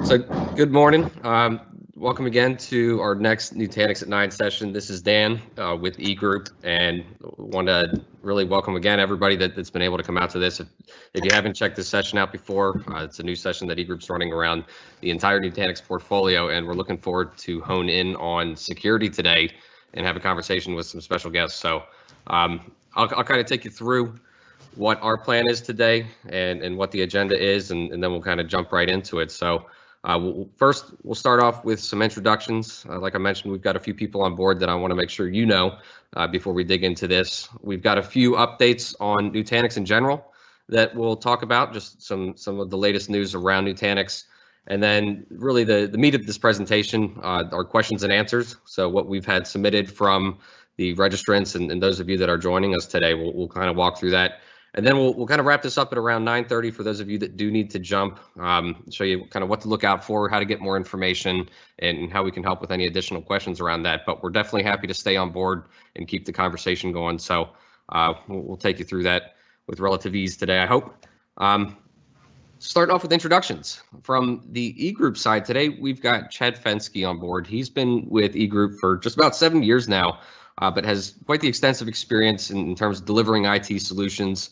So good morning. Welcome again to our next Nutanix at 9 session. This is Dan with eGroup, and want to really welcome again everybody that's been able to come out to this. If you haven't checked this session out before, it's a new session that eGroup's running around the entire Nutanix portfolio, and we're looking forward to hone in on security today and have a conversation with some special guests. So I'll kind of take you through what our plan is today and what the agenda is, and then we'll kind of jump right into it. So first, we'll start off with some introductions. Like I mentioned, we've got a few people on board that I want to make sure you know before we dig into this. We've got a few updates on Nutanix in general that we'll talk about, just some of the latest news around Nutanix. And then really the meat of this presentation are questions and answers. So what we've had submitted from the registrants and those of you that are joining us today, we'll kind of walk through that. And then we'll kind of wrap this up at around 9:30 for those of you that do need to jump, show you kind of what to look out for, how to get more information, and how we can help with any additional questions around that. But we're definitely happy to stay on board and keep the conversation going. So we'll take you through that with relative ease today, I hope. Starting off with introductions. From the eGroup side today, we've got Chad Fenske on board. He's been with eGroup for just about 7 years now. But has quite the extensive experience in terms of delivering IT solutions,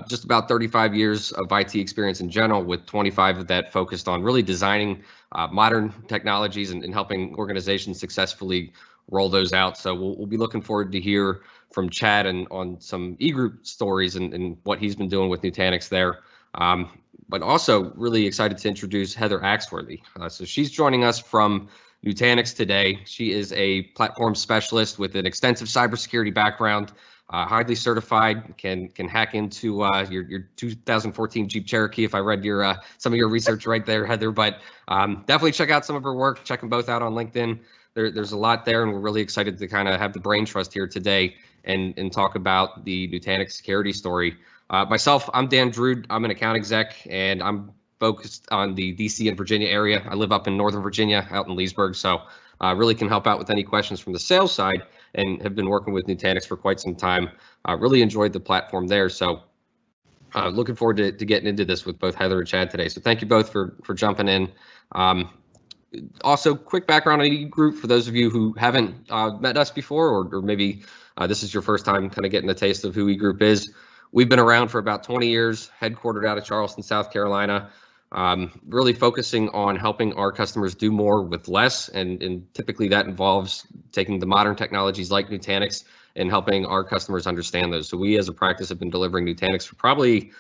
just about 35 years of IT experience in general, with 25 of that focused on really designing modern technologies and helping organizations successfully roll those out. So we'll be looking forward to hear from Chad and on some eGroup stories and what he's been doing with Nutanix there. But also really excited to introduce Heather Axworthy. So she's joining us from Nutanix today. She is a platform specialist with an extensive cybersecurity background, highly certified, can hack into your 2014 Jeep Cherokee, if I read your some of your research right there, Heather. But definitely check out some of her work. Check them both out on LinkedIn. There's a lot there, and we're really excited to kind of have the brain trust here today and talk about the Nutanix security story. Myself, I'm Dan Drude. I'm an account exec, and I'm focused on the DC and Virginia area. I live up in Northern Virginia, out in Leesburg, so really can help out with any questions from the sales side and have been working with Nutanix for quite some time. Really enjoyed the platform there, so looking forward to getting into this with both Heather and Chad today. So thank you both for jumping in. Also, quick background on eGroup for those of you who haven't met us before, or maybe this is your first time kind of getting a taste of who eGroup is. We've been around for about 20 years, headquartered out of Charleston, South Carolina. Really focusing on helping our customers do more with less, and typically that involves taking the modern technologies like Nutanix and helping our customers understand those. So we as a practice have been delivering Nutanix for probably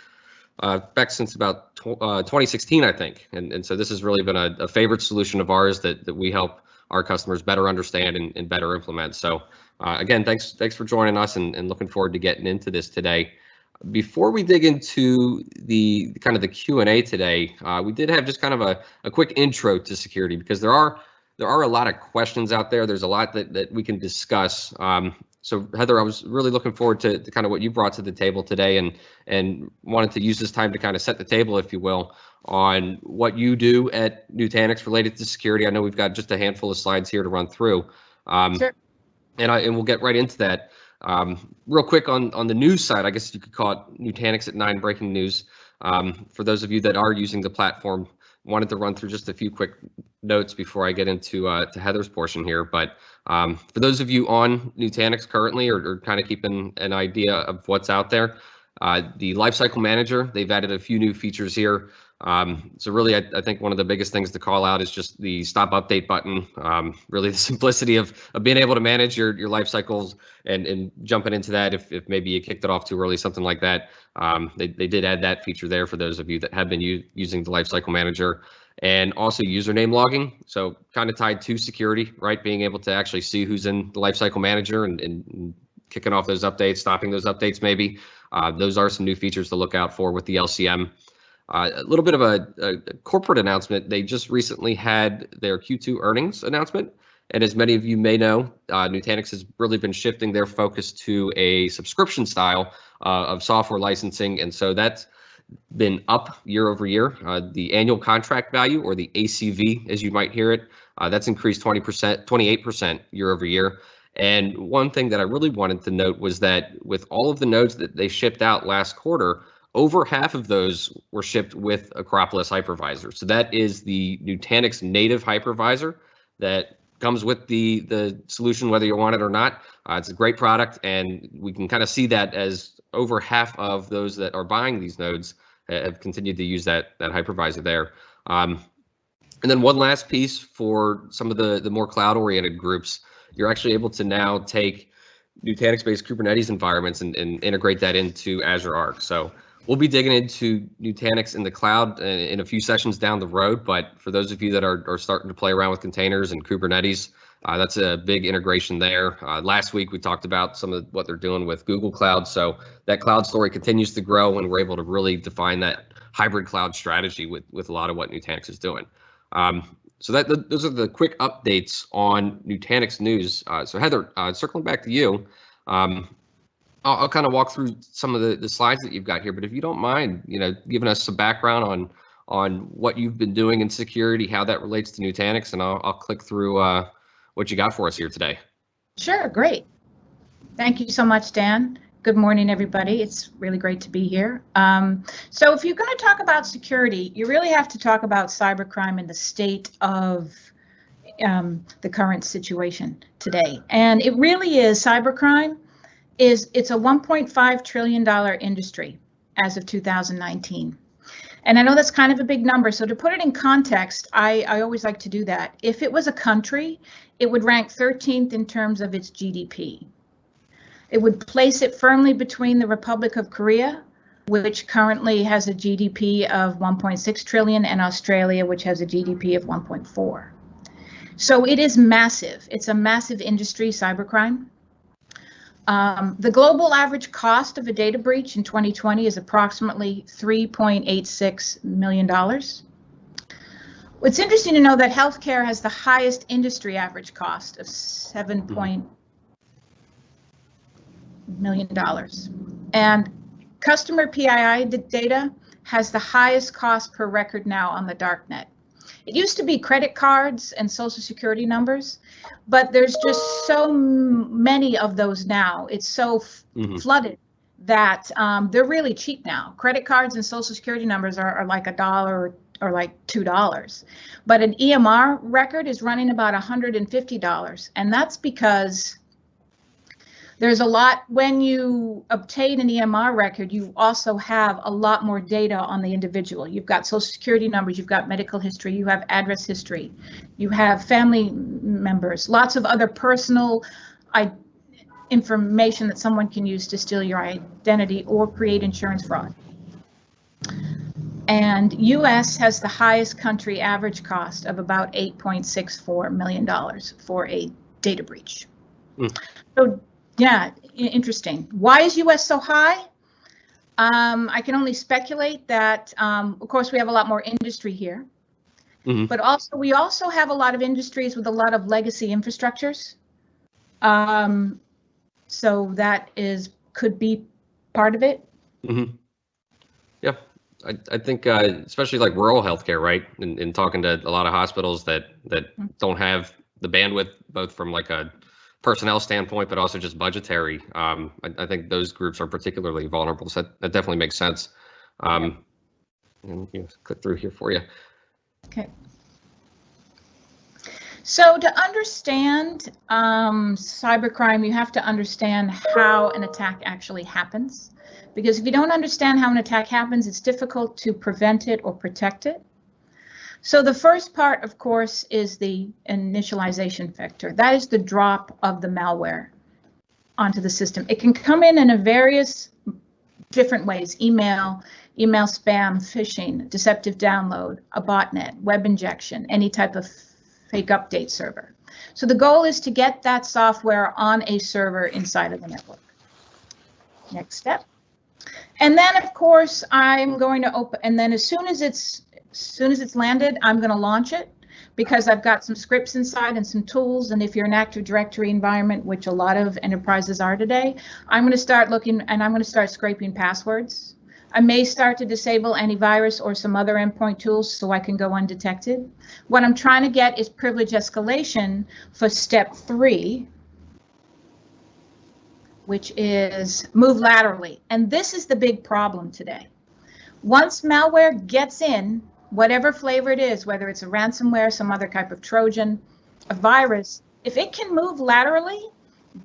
back since about 2016, I think. And so this has really been a favorite solution of ours that we help our customers better understand and better implement. So again, thanks for joining us and looking forward to getting into this today. Before we dig into the kind of the Q&A today, we did have just kind of a quick intro to security, because there are a lot of questions out there. There's a lot that we can discuss. So Heather, I was really looking forward to kind of what you brought to the table today, and wanted to use this time to kind of set the table, if you will, on what you do at Nutanix related to security. I know we've got just a handful of slides here to run through. Sure. And we'll get right into that. Real quick on the news side, I guess you could call it Nutanix at 9 breaking news. For those of you that are using the platform, wanted to run through just a few quick notes before I get into to Heather's portion here. But for those of you on Nutanix currently, or kind of keeping an idea of what's out there, the Lifecycle Manager, they've added a few new features here. So really, I think one of the biggest things to call out is just the stop update button. Really the simplicity of being able to manage your life cycles and jumping into that if maybe you kicked it off too early, something like that. They did add that feature there for those of you that have been using the Lifecycle Manager, and also username logging. So kind of tied to security, right? Being able to actually see who's in the Lifecycle Manager and kicking off those updates, stopping those updates maybe. Those are some new features to look out for with the LCM. A little bit of a corporate announcement. They just recently had their Q2 earnings announcement. And as many of you may know, Nutanix has really been shifting their focus to a subscription style of software licensing. And so that's been up year over year. The annual contract value, or the ACV, as you might hear it, that's increased 28% year over year. And one thing that I really wanted to note was that with all of the nodes that they shipped out last quarter, over half of those were shipped with Acropolis hypervisor. So that is the Nutanix native hypervisor that comes with the solution, whether you want it or not. It's a great product, and we can kind of see that as over half of those that are buying these nodes have continued to use that hypervisor there. And then one last piece for some of the more cloud-oriented groups, you're actually able to now take Nutanix-based Kubernetes environments and integrate that into Azure Arc. So we'll be digging into Nutanix in the cloud in a few sessions down the road, but for those of you that are starting to play around with containers and Kubernetes, that's a big integration there. Last week, we talked about some of what they're doing with Google Cloud. So that cloud story continues to grow, and we're able to really define that hybrid cloud strategy with a lot of what Nutanix is doing. So those are the quick updates on Nutanix news. So Heather, circling back to you, I'll kind of walk through some of the slides that you've got here, but if you don't mind, giving us some background on what you've been doing in security, how that relates to Nutanix, and I'll click through what you got for us here today. Sure, great. Thank you so much, Dan. Good morning, everybody. It's really great to be here. So if you're going to talk about security, you really have to talk about cybercrime and the state of the current situation today. And it really is, cybercrime it's a $1.5 trillion industry as of 2019. And I know that's kind of a big number. So to put it in context, I always like to do that. If it was a country, it would rank 13th in terms of its GDP. It would place it firmly between the Republic of Korea, which currently has a GDP of 1.6 trillion, and Australia, which has a GDP of 1.4. So it is massive. It's a massive industry, cybercrime. The global average cost of a data breach in 2020 is approximately $3.86 million. It's interesting to know that healthcare has the highest industry average cost of $7 million. And customer PII data has the highest cost per record now on the darknet. It used to be credit cards and social security numbers, but there's just so many of those now. It's so flooded that they're really cheap now. Credit cards and social security numbers are like $1 or like $2. But an EMR record is running about $150. And that's because there's a lot, when you obtain an EMR record, you also have a lot more data on the individual. You've got social security numbers, you've got medical history, you have address history, you have family members, lots of other personal information that someone can use to steal your identity or create insurance fraud. And US has the highest country average cost of about $8.64 million for a data breach. So, yeah, interesting. Why is US so high? I can only speculate that, of course, we have a lot more industry here, but also we also have a lot of industries with a lot of legacy infrastructures. So that could be part of it. Yeah, I think especially like rural healthcare, right? And talking to a lot of hospitals that don't have the bandwidth, both from like a personnel standpoint, but also just budgetary. I think those groups are particularly vulnerable. So that definitely makes sense. And click through here for you. Okay. So to understand cybercrime, you have to understand how an attack actually happens. Because if you don't understand how an attack happens, it's difficult to prevent it or protect it. So the first part, of course, is the initialization vector. That is the drop of the malware onto the system. It can come in a various different ways: email spam, phishing, deceptive download, a botnet, web injection, any type of fake update server. So the goal is to get that software on a server inside of the network. Next step. And then, of course, I'm going to open, and then as soon as it's landed, I'm going to launch it, because I've got some scripts inside and some tools. And if you're an Active Directory environment, which a lot of enterprises are today, I'm going to start looking, and I'm going to start scraping passwords. I may start to disable antivirus or some other endpoint tools so I can go undetected. What I'm trying to get is privilege escalation for step 3, which is move laterally. And this is the big problem today. Once malware gets in, whatever flavor it is, whether it's a ransomware, some other type of Trojan, a virus, if it can move laterally,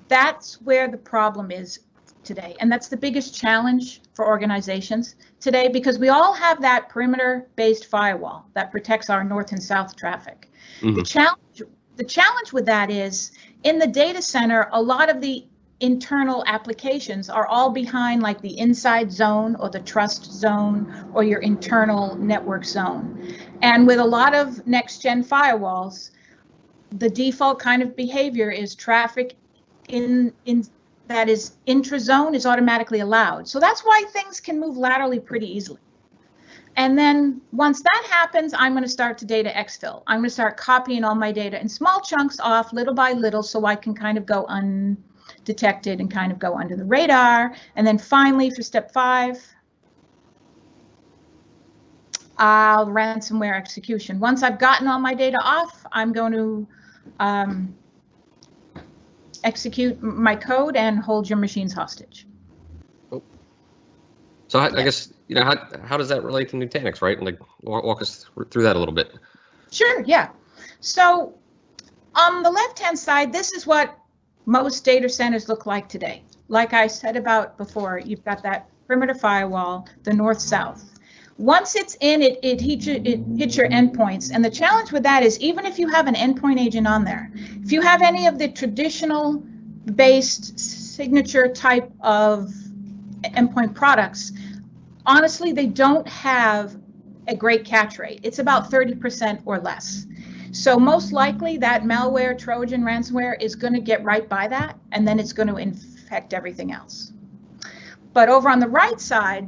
that's where the problem is today. And that's the biggest challenge for organizations today, because we all have that perimeter-based firewall that protects our north and south traffic. The challenge with that is, in the data center, a lot of the internal applications are all behind like the inside zone or the trust zone or your internal network zone. And with a lot of next-gen firewalls, the default kind of behavior is traffic in that is intra-zone is automatically allowed. So that's why things can move laterally pretty easily. And then once that happens, I'm going to start to data exfil. I'm going to start copying all my data in small chunks off little by little so I can kind of go undetected and kind of go under the radar. And then finally, for step 5, ransomware execution. Once I've gotten all my data off, I'm going to execute my code and hold your machines hostage. Oh. So I guess, how does that relate to Nutanix, right? And like walk us through that a little bit. Sure, yeah. So on the left-hand side, this is what most data centers look like today. Like I said about before, you've got that perimeter firewall, the north-south. Once it's in, it hits your endpoints. And the challenge with that is, even if you have an endpoint agent on there, if you have any of the traditional based signature type of endpoint products, honestly, they don't have a great catch rate. It's about 30% or less. So most likely that malware, Trojan, ransomware is going to get right by that, and then it's going to infect everything else. But over on the right side,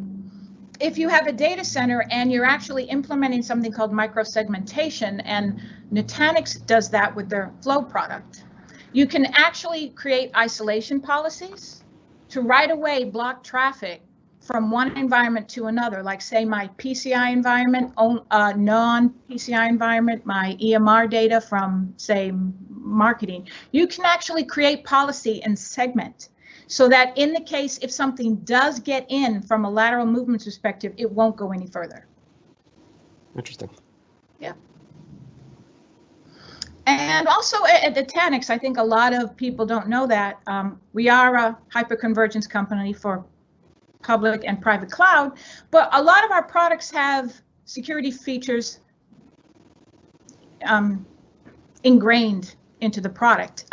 if you have a data center and you're actually implementing something called microsegmentation, and Nutanix does that with their Flow product, you can actually create isolation policies to right away block traffic from one environment to another, like say my PCI environment, non-PCI environment, my EMR data from say marketing. You can actually create policy and segment, so that in the case if something does get in from a lateral movement perspective, it won't go any further. Interesting. Yeah. And also at Nutanix, I think a lot of people don't know that we are a hyperconvergence company for public and private cloud, but a lot of our products have security features ingrained into the product.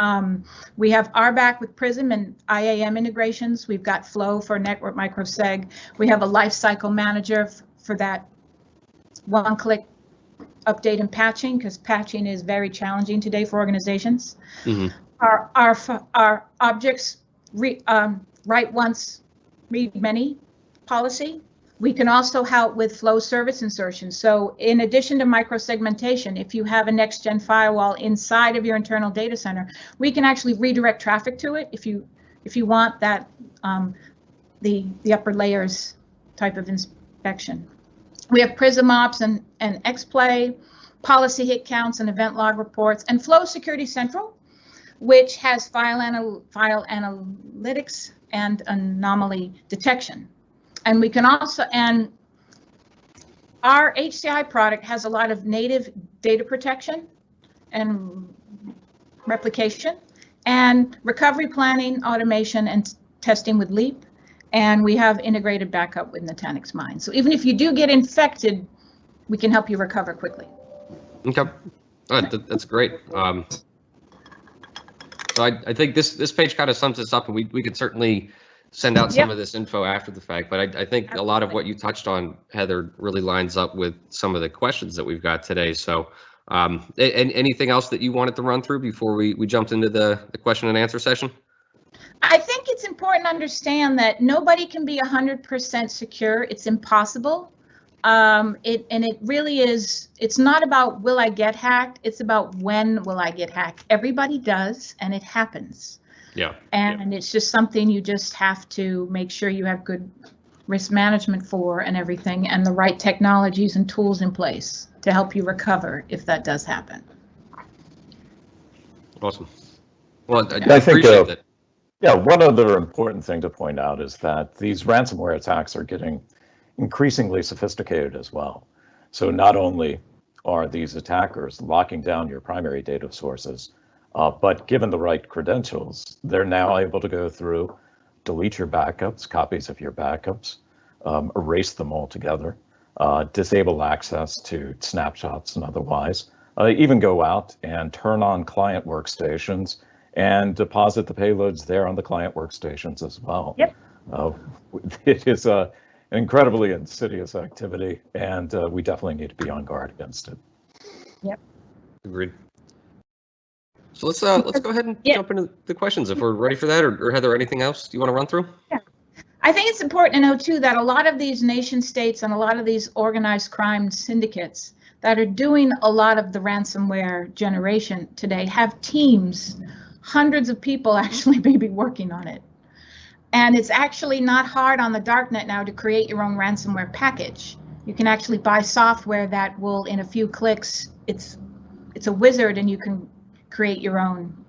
We have RBAC with Prism and IAM integrations. We've got Flow for network microseg. We have a lifecycle manager for that one-click update and patching, because patching is very challenging today for organizations. Mm-hmm. Our objects write once, read many policy. We can also help with flow service insertion. So in addition to microsegmentation, if you have a next-gen firewall inside of your internal data center, we can actually redirect traffic to it if you want that, the upper layers type of inspection. We have Prism Ops and XPlay, policy hit counts and event log reports, and Flow Security Central, which has file analytics and anomaly detection. And we can also, and our HCI product has a lot of native data protection and replication and recovery planning, automation, and testing with Leap. And we have integrated backup with Nutanix Mine. So even if you do get infected, we can help you recover quickly. Okay, that's great. So I think this page kind of sums this up, and we could certainly send out some of this info after the fact. But I think a lot of what you touched on, Heather, really lines up with some of the questions that we've got today. So anything else that you wanted to run through before we jumped into the question and answer session? I think it's important to understand that nobody can be 100% secure. It's impossible. It really is, it's not about will I get hacked, it's about when will I get hacked. Everybody does, and it happens. Yeah. And it's just something you just have to make sure you have good risk management for and everything, and the right technologies and tools in place to help you recover if that does happen. Awesome. Well, I appreciate that. Yeah, one other important thing to point out is that these ransomware attacks are getting increasingly sophisticated as well. So not only are these attackers locking down your primary data sources, but given the right credentials, they're now able to go through, delete your backups, copies of your backups, erase them altogether, disable access to snapshots and otherwise, even go out and turn on client workstations and deposit the payloads there on the client workstations as well. Yep. It is an incredibly insidious activity, and we definitely need to be on guard against it. Yep. Agreed. So let's go ahead and jump into the questions if we're ready for that, or Heather, anything else you want to run through? Yeah. I think it's important to know too that a lot of these nation states and a lot of these organized crime syndicates that are doing a lot of the ransomware generation today have teams, hundreds of people actually maybe working on it. And it's actually not hard on the darknet now to create your own ransomware package. You can actually buy software that will, in a few clicks, it's a wizard, and you can create your own,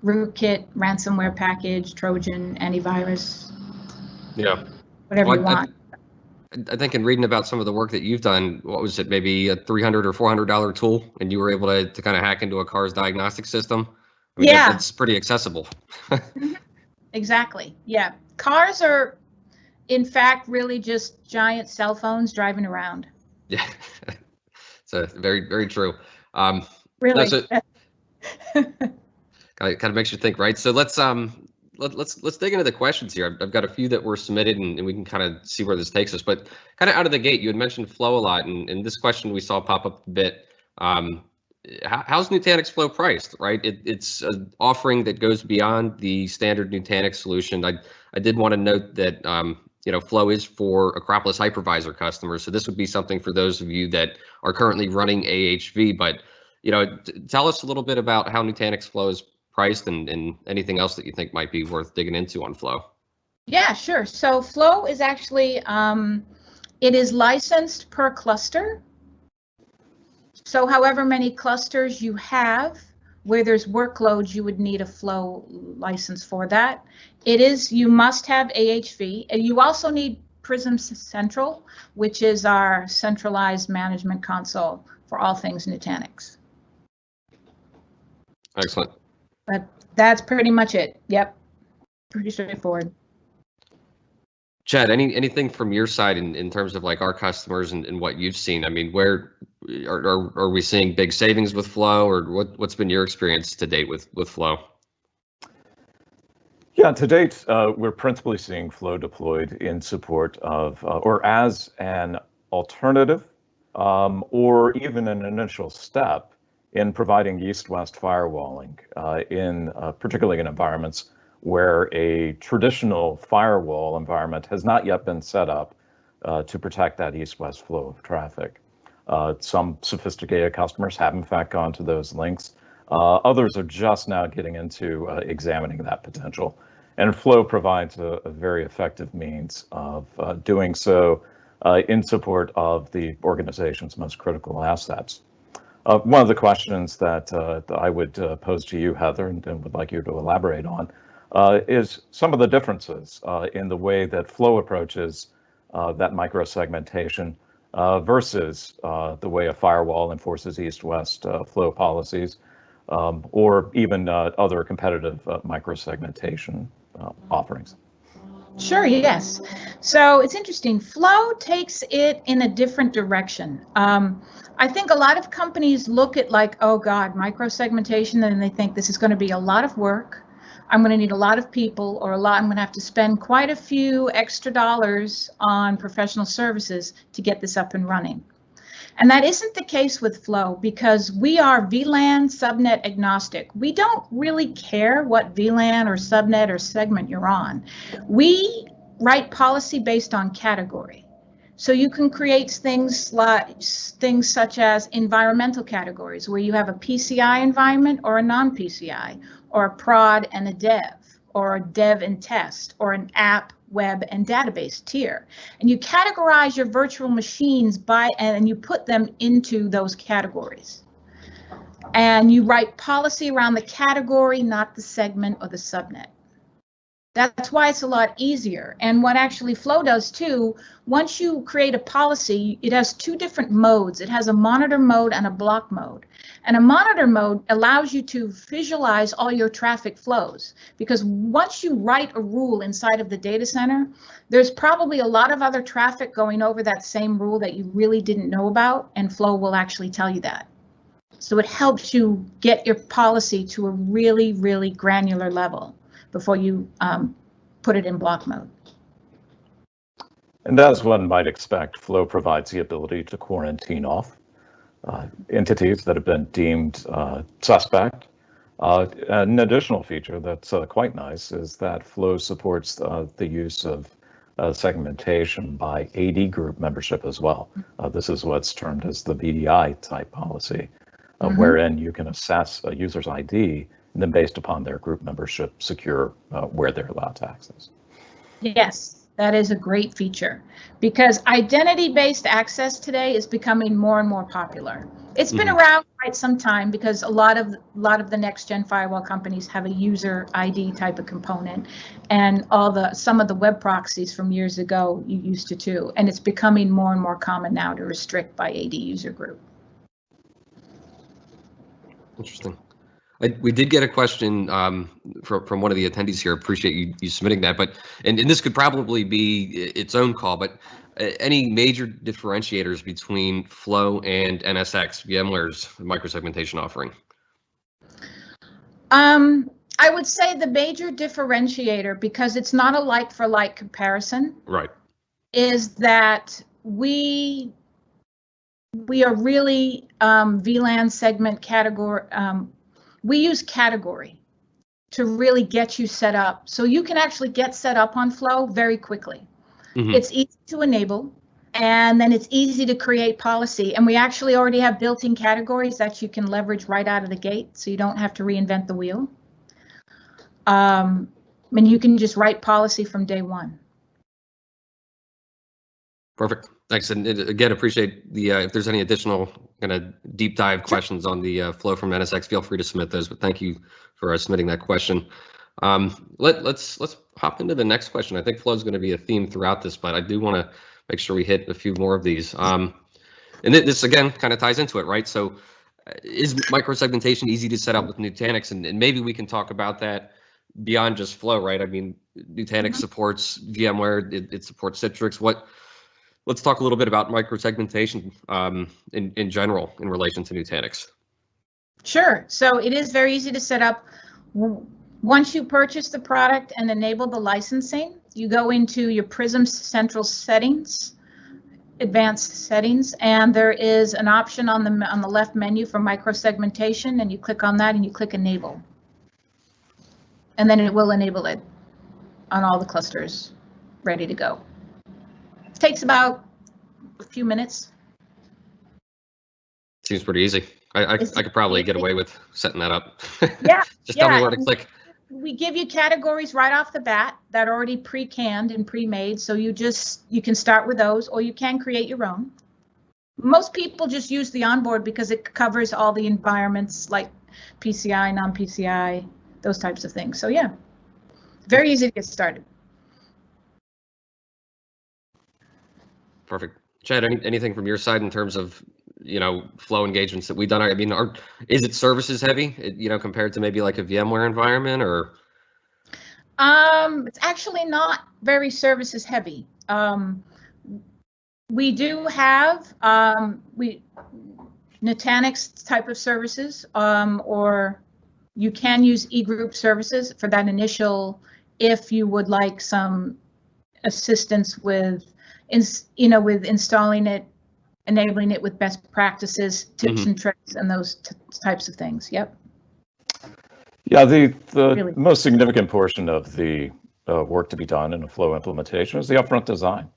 rootkit, ransomware package, Trojan, antivirus. Yeah. Whatever you want. I think in reading about some of the work that you've done, what was it, maybe a $300 or $400 tool, and you were able to kind of hack into a car's diagnostic system? I mean, yeah. That's pretty accessible. Exactly. Yeah. Cars are, in fact, really just giant cell phones driving around. Yeah. So very, very true. Really? No, so, kind of makes you think, right? So let's dig into the questions here. I've got a few that were submitted, and we can kind of see where this takes us. But kind of out of the gate, you had mentioned Flow a lot, and this question we saw pop up a bit. How's Nutanix Flow priced, right? It's an offering that goes beyond the standard Nutanix solution. I did want to note that Flow is for Acropolis hypervisor customers, so this would be something for those of you that are currently running AHV. But tell us a little bit about how Nutanix Flow is priced, and anything else that you think might be worth digging into on Flow. Yeah, sure. So Flow is actually it is licensed per cluster. So however many clusters you have, where there's workloads, you would need a Flow license for that. You must have AHV, and you also need Prism Central, which is our centralized management console for all things Nutanix. Excellent. But that's pretty much it. Yep. Pretty straightforward. Chad, anything from your side in terms of like our customers and what you've seen? I mean, where are we seeing big savings with Flow, or what's been your experience to date with Flow? Yeah, to date, we're principally seeing Flow deployed in support of, or as an alternative, or even an initial step in providing east-west firewalling, particularly in environments where a traditional firewall environment has not yet been set up to protect that east-west flow of traffic. Some sophisticated customers have in fact gone to those links. Others are just now getting into examining that potential. And Flow provides a very effective means of doing so in support of the organization's most critical assets. One of the questions that I would pose to you, Heather, and would like you to elaborate on, is some of the differences in the way that Flow approaches that microsegmentation versus the way a firewall enforces east-west flow policies, or even other competitive microsegmentation offerings. Sure, yes. So it's interesting. Flow takes it in a different direction. I think a lot of companies look at like, oh God, microsegmentation, and they think this is going to be a lot of work. I'm going to need a lot of people, or I'm going to have to spend quite a few extra dollars on professional services to get this up and running. And that isn't the case with Flow, because we are VLAN subnet agnostic. We don't really care what VLAN or subnet or segment you're on. We write policy based on category. So you can create things such as environmental categories, where you have a PCI environment or a non-PCI, or a prod and a dev, or a dev and test, or an app, web, and database tier. And you categorize your virtual machines and you put them into those categories. And you write policy around the category, not the segment or the subnet. That's why it's a lot easier. And what actually Flow does too, once you create a policy, it has two different modes. It has a monitor mode and a block mode. And a monitor mode allows you to visualize all your traffic flows, because once you write a rule inside of the data center, there's probably a lot of other traffic going over that same rule that you really didn't know about, and Flow will actually tell you that. So it helps you get your policy to a really, really granular level before you put it in block mode. And as one might expect, Flow provides the ability to quarantine off entities that have been deemed suspect. An additional feature that's quite nice is that Flow supports the use of segmentation by eGroup membership as well. This is what's termed as the VDI type policy, wherein you can assess a user's ID and then based upon their group membership, secure where they're allowed to access. Yes, that is a great feature, because identity-based access today is becoming more and more popular. It's been around quite some time, because a lot of the next-gen firewall companies have a user ID type of component, and some of the web proxies from years ago you used to too, and it's becoming more and more common now to restrict by AD user group. Interesting. We did get a question from one of the attendees here. Appreciate you submitting that. But and this could probably be its own call. But any major differentiators between Flow and NSX, VMware's microsegmentation offering? I would say the major differentiator, because it's not a like for like comparison, right, is that we are really VLAN segment category. We use category to really get you set up. So you can actually get set up on Flow very quickly. It's easy to enable, and then it's easy to create policy. And we actually already have built-in categories that you can leverage right out of the gate, so you don't have to reinvent the wheel. And you can just write policy from day one. Perfect. Thanks. And again, appreciate the if there's any additional kind of deep dive questions on the Flow from NSX, feel free to submit those. But thank you for submitting that question. Let's hop into the next question. I think Flow is going to be a theme throughout this, but I do want to make sure we hit a few more of these. And this again kind of ties into it, right? So is microsegmentation easy to set up with Nutanix? And maybe we can talk about that beyond just Flow, right? I mean, Nutanix supports VMware, it supports Citrix. Let's talk a little bit about microsegmentation in general in relation to Nutanix. Sure. So it is very easy to set up. Once you purchase the product and enable the licensing, you go into your Prism Central settings, advanced settings, and there is an option on the left menu for microsegmentation, and you click on that and you click enable. And then it will enable it on all the clusters, ready to go. It takes about a few minutes. Seems pretty easy. I could probably get away with setting that up. Yeah. Just tell me where to click. We give you categories right off the bat that are already pre-canned and pre-made, so you can start with those, or you can create your own. Most people just use the onboard because it covers all the environments like PCI, non-PCI, those types of things. So yeah, very easy to get started. Perfect. Chad, anything from your side in terms of, Flow engagements that we've done? I mean, is it services heavy, compared to maybe like a VMware environment, or? It's actually not very services heavy. We do have Nutanix type of services, or you can use eGroup services for that initial, if you would like some assistance with installing it, enabling it with best practices, tips and tricks, and those types of things. Yep. Yeah, the really most significant portion of the work to be done in a Flow implementation is the upfront design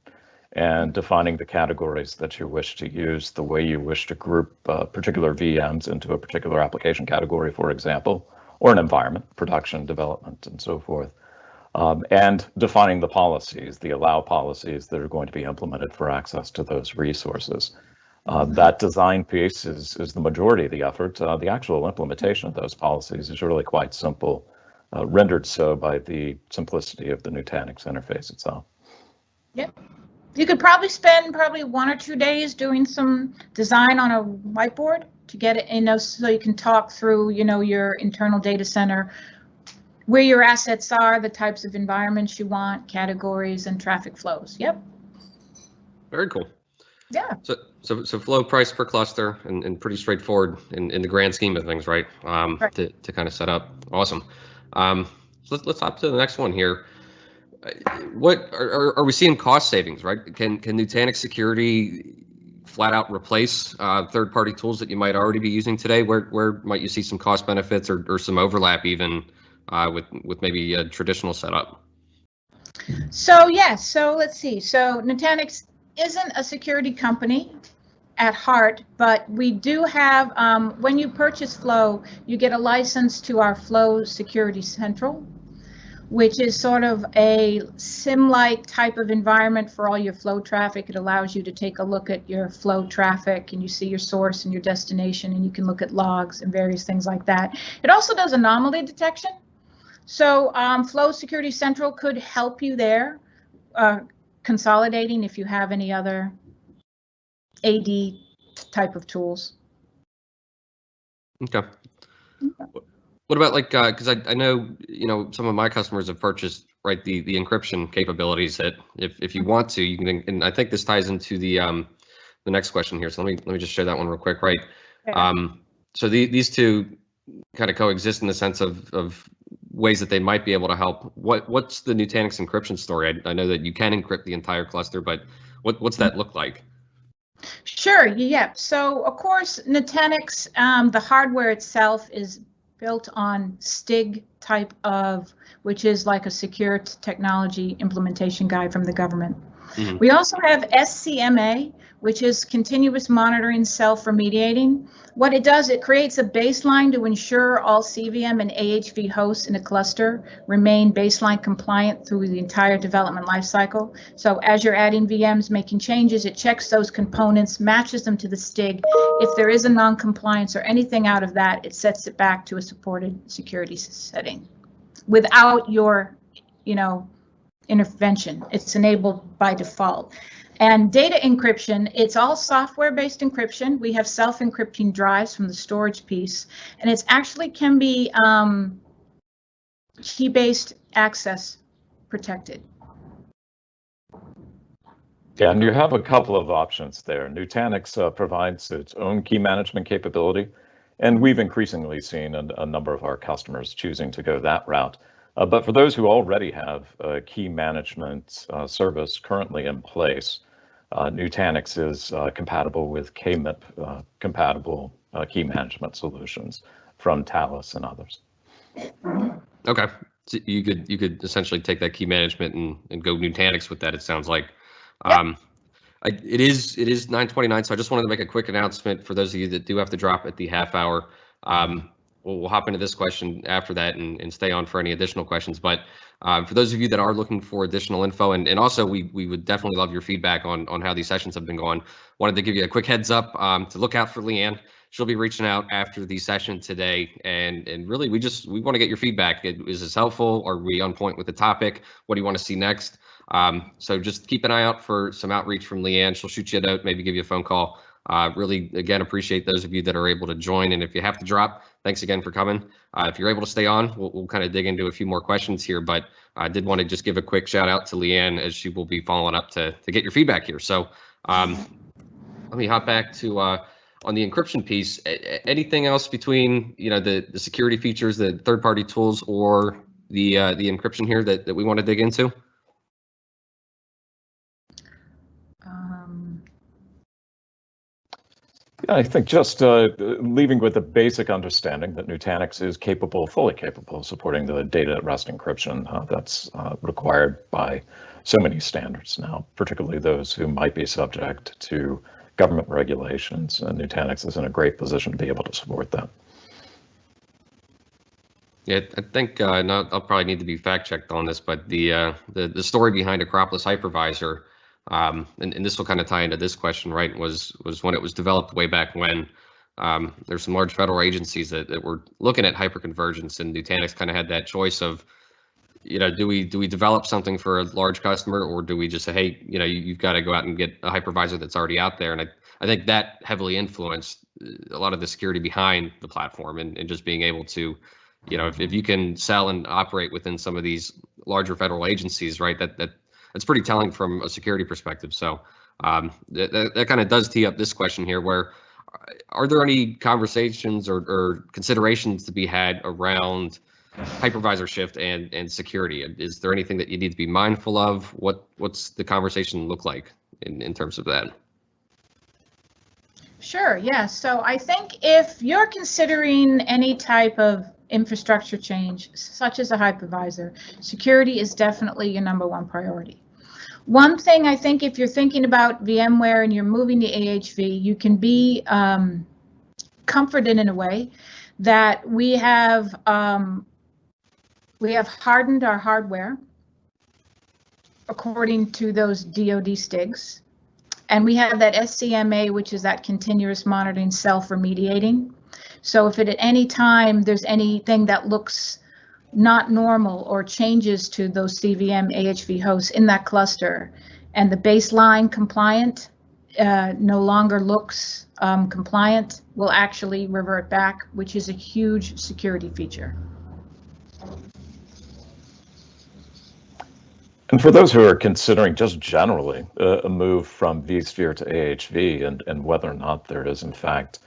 and defining the categories that you wish to use, the way you wish to group particular VMs into a particular application category, for example, or an environment, production, development, and so forth. And defining the policies, the allow policies that are going to be implemented for access to those resources. That design piece is the majority of the effort. The actual implementation of those policies is really quite simple. rendered so by the simplicity of the Nutanix interface itself. Yep. You could probably spend 1 or 2 days doing some design on a whiteboard to get it, so you can talk through, your internal data center, where your assets are, the types of environments you want, categories, and traffic flows. Yep. Very cool. Yeah. So flow price per cluster and pretty straightforward in the grand scheme of things, right? Right. To kind of set up. Awesome. So let's hop to the next one here. What are we seeing cost savings, right? Can Nutanix Security flat out replace third-party tools that you might already be using today? Where might you see some cost benefits or some overlap even with maybe a traditional setup? So yes, so let's see. So Nutanix isn't a security company at heart, but we do have, when you purchase Flow, you get a license to our Flow Security Central, which is sort of a SIM-like type of environment for all your flow traffic. It allows you to take a look at your flow traffic, and you see your source and your destination, and you can look at logs and various things like that. It also does anomaly detection. So Flow Security Central could help you there, consolidating if you have any other AD type of tools. Okay. What about because I know some of my customers have purchased the encryption capabilities that if you want to, you can, and I think this ties into the next question here. So let me just share that one real quick, right? Yeah. So these two kind of coexist in the sense of ways that they might be able to help. What's the Nutanix encryption story? I know that you can encrypt the entire cluster, but what's that look like? Sure. Yeah. So of course, Nutanix, the hardware itself is built on STIG type of, which is like a secure technology implementation guide from the government. Mm-hmm. We also have SCMA, which is continuous monitoring self-remediating. What it does, it creates a baseline to ensure all CVM and AHV hosts in a cluster remain baseline compliant through the entire development lifecycle. So as you're adding VMs, making changes, it checks those components, matches them to the STIG. If there is a non-compliance or anything out of that, it sets it back to a supported security setting without your, intervention. It's enabled by default. And data encryption, it's all software-based encryption. We have self-encrypting drives from the storage piece, and it's actually can be key-based access protected. Yeah, and you have a couple of options there. Nutanix provides its own key management capability, and we've increasingly seen a number of our customers choosing to go that route. But for those who already have a key management service currently in place, Nutanix is compatible with KMIP compatible key management solutions from Talus and others. Okay, so you could essentially take that key management and go Nutanix with that. It sounds like. Yep. It is 9:29, so I just wanted to make a quick announcement for those of you that do have to drop at the half hour. We'll hop into this question after that and stay on for any additional questions. But for those of you that are looking for additional info, and also we would definitely love your feedback on how these sessions have been going. Wanted to give you a quick heads up to look out for Leanne. She'll be reaching out after the session today, and really we want to get your feedback. Is this helpful? Are we on point with the topic? What do you want to see next? So just keep an eye out for some outreach from Leanne. She'll shoot you a note, maybe give you a phone call. Really, again, appreciate those of you that are able to join. And if you have to drop, thanks again for coming. If you're able to stay on, we'll kind of dig into a few more questions here. But I did want to just give a quick shout out to Leanne as she will be following up to get your feedback here. So let me hop back to on the encryption piece. Anything else between the security features, the third-party tools, or the encryption here that we want to dig into? Yeah, I think just leaving with the basic understanding that Nutanix is fully capable of supporting the data at rest encryption that's required by so many standards now, particularly those who might be subject to government regulations. And Nutanix is in a great position to be able to support that. Yeah, I think I'll probably need to be fact checked on this, but the story behind Acropolis Hypervisor. And this will kind of tie into this question, right? Was when it was developed way back when. there's some large federal agencies that were looking at hyperconvergence, and Nutanix kind of had that choice of, do we develop something for a large customer, or do we just say, hey, you've got to go out and get a hypervisor that's already out there? And I think that heavily influenced a lot of the security behind the platform, and just being able to, if you can sell and operate within some of these larger federal agencies, right, that's pretty telling from a security perspective. So that kind of does tee up this question here, where are there any conversations or considerations to be had around hypervisor shift and security? Is there anything that you need to be mindful of? What's the conversation look like in terms of that? Sure, yeah. So I think if you're considering any type of infrastructure change, such as a hypervisor, security is definitely your #1 priority. One thing I think, if you're thinking about VMware and you're moving to AHV, you can be comforted in a way that we have hardened our hardware according to those DoD STIGs. And we have that SCMA, which is that continuous monitoring, self-remediating. So if at any time there's anything that looks not normal or changes to those CVM AHV hosts in that cluster, and the baseline compliant no longer looks compliant, will actually revert back, which is a huge security feature. And for those who are considering just generally a move from vSphere to AHV, and whether or not there is in fact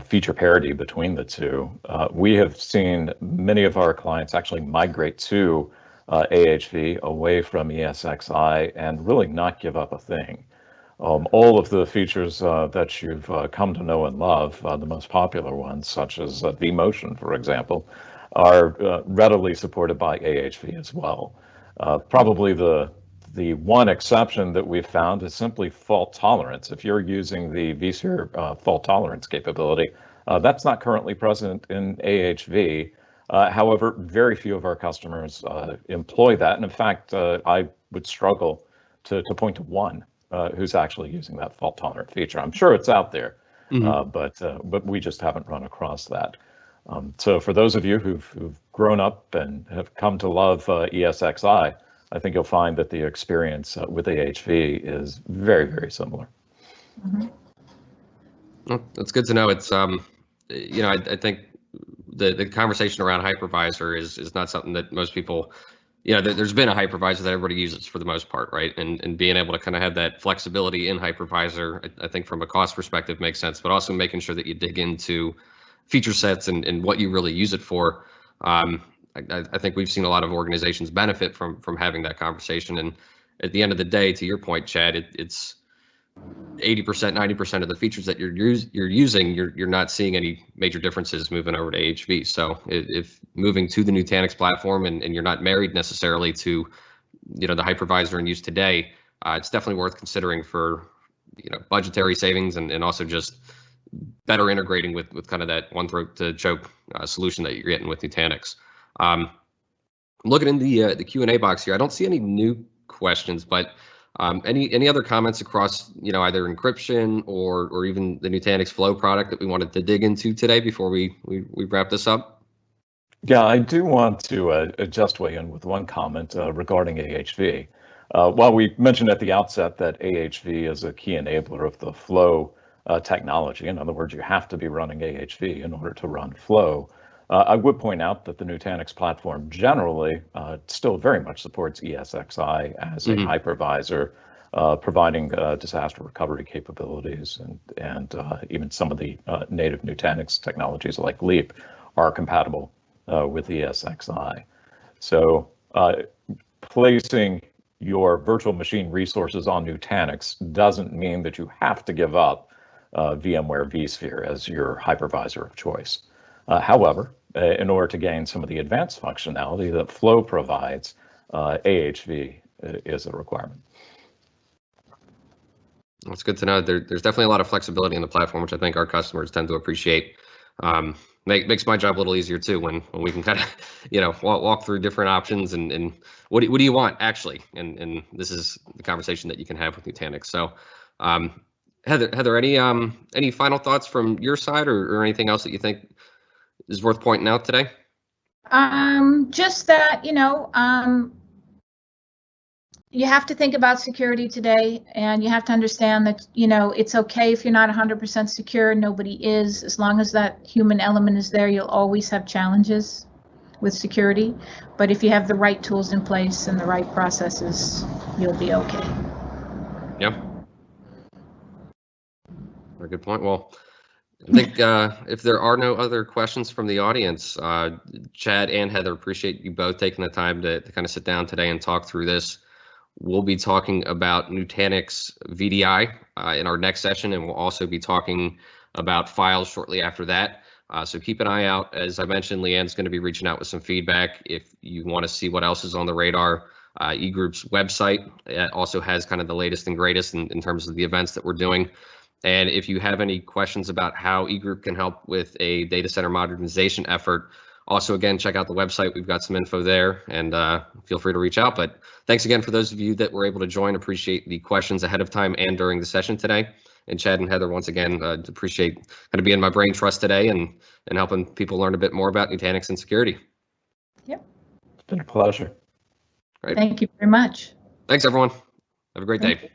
feature parity between the two, we have seen many of our clients actually migrate to AHV away from ESXi and really not give up a thing. All of the features that you've come to know and love, the most popular ones, such as vMotion, for example, are readily supported by AHV as well. Probably the one exception that we've found is simply fault tolerance. If you're using the vSphere fault tolerance capability, that's not currently present in AHV. However, very few of our customers employ that. And in fact, I would struggle to point to one who's actually using that fault tolerant feature. I'm sure it's out there, but we just haven't run across that. So for those of you who've grown up and have come to love ESXi, I think you'll find that the experience with AHV is very, very similar. Well, that's good to know. It's I think the conversation around hypervisor is not something that most people, there's been a hypervisor that everybody uses for the most part, right? And being able to kind of have that flexibility in hypervisor, I think from a cost perspective makes sense, but also making sure that you dig into feature sets and what you really use it for. I think we've seen a lot of organizations benefit from having that conversation. And at the end of the day, to your point, Chad, it's 80%, 90% of the features that you're using, you're not seeing any major differences moving over to AHV. So if moving to the Nutanix platform and you're not married necessarily to the hypervisor in use today, it's definitely worth considering for budgetary savings and also just better integrating with kind of that one throat to choke solution that you're getting with Nutanix. Looking in the Q&A box here, I don't see any new questions, but any other comments across either encryption or even the Nutanix Flow product that we wanted to dig into today before we wrap this up? Yeah, I do want to just weigh in with one comment regarding AHV. While we mentioned at the outset that AHV is a key enabler of the Flow technology, in other words, you have to be running AHV in order to run Flow, I would point out that the Nutanix platform generally still very much supports ESXi as a hypervisor, providing disaster recovery capabilities, and even some of the native Nutanix technologies like Leap are compatible with ESXi. So placing your virtual machine resources on Nutanix doesn't mean that you have to give up VMware vSphere as your hypervisor of choice. However, in order to gain some of the advanced functionality that Flow provides, AHV is a requirement. That's good to know. There's definitely a lot of flexibility in the platform, which I think our customers tend to appreciate. Makes my job a little easier too when we can kind of walk through different options and what do you want actually, and this is the conversation that you can have with Nutanix. So Heather, any final thoughts from your side, or anything else that you think is worth pointing out today? Just that, you have to think about security today, and you have to understand that, it's okay if you're not 100% secure. Nobody is. As long as that human element is there, you'll always have challenges with security. But if you have the right tools in place and the right processes, you'll be okay. Yeah. Very good point. Well, I think if there are no other questions from the audience, Chad and Heather, appreciate you both taking the time to kind of sit down today and talk through this. We'll be talking about Nutanix VDI in our next session, and we'll also be talking about files shortly after that. So keep an eye out. As I mentioned, Leanne's going to be reaching out with some feedback. If you want to see what else is on the radar, eGroup's website also has kind of the latest and greatest in terms of the events that we're doing. And if you have any questions about how eGroup can help with a data center modernization effort, also, again, check out the website. We've got some info there, and feel free to reach out. But thanks again for those of you that were able to join. Appreciate the questions ahead of time and during the session today. And Chad and Heather, once again, appreciate kind of being my brain trust today and helping people learn a bit more about Nutanix and security. Yep. It's been a pleasure. Great. Thank you very much. Thanks, everyone. Have a great day.